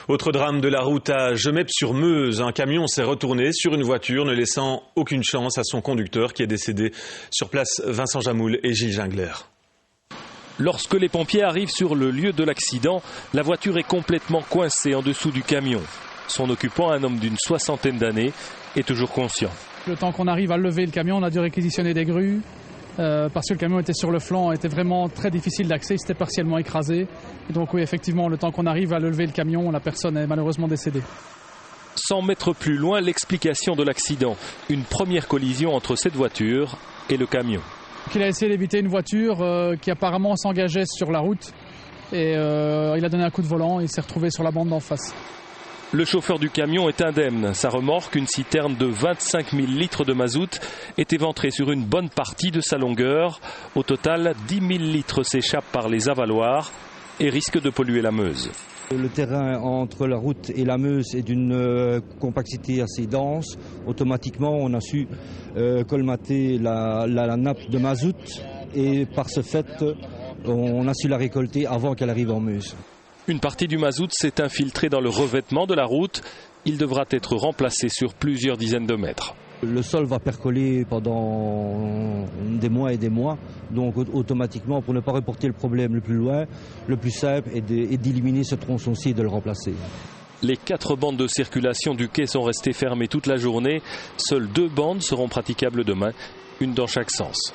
Autre drame de la route à Gemep-sur-Meuse. Un camion s'est retourné sur une voiture, ne laissant aucune chance à son conducteur qui est décédé. Sur place, Vincent Jamoul et Gilles Gingler. Lorsque les pompiers arrivent sur le lieu de l'accident, la voiture est complètement coincée en dessous du camion. Son occupant, un homme d'une 60aine d'années, est toujours conscient. Le temps qu'on arrive à lever le camion, on a dû réquisitionner des grues parce que le camion était sur le flanc, était vraiment très difficile d'accès, il s'était partiellement écrasé. Et donc oui, effectivement, le temps qu'on arrive à lever le camion, la personne est malheureusement décédée. 100 mètres plus loin, l'explication de l'accident. Une première collision entre cette voiture et le camion. Il a essayé d'éviter une voiture qui apparemment s'engageait sur la route et il a donné un coup de volant et il s'est retrouvé sur la bande d'en face. Le chauffeur du camion est indemne. Sa remorque, une citerne de 25 000 litres de mazout, est éventrée sur une bonne partie de sa longueur. Au total, 10 000 litres s'échappent par les avaloirs et risquent de polluer la Meuse. Le terrain entre la route et la Meuse est d'une complexité assez dense. Automatiquement, on a su colmater la nappe de mazout et par ce fait, on a su la récolter avant qu'elle arrive en Meuse. Une partie du mazout s'est infiltrée dans le revêtement de la route. Il devra être remplacé sur plusieurs dizaines de mètres. Le sol va percoler pendant des mois et des mois. Donc automatiquement, pour ne pas reporter le problème le plus loin, le plus simple est d'éliminer ce tronçon-ci et de le remplacer. Les 4 bandes de circulation du quai sont restées fermées toute la journée. Seules 2 bandes seront praticables demain, une dans chaque sens.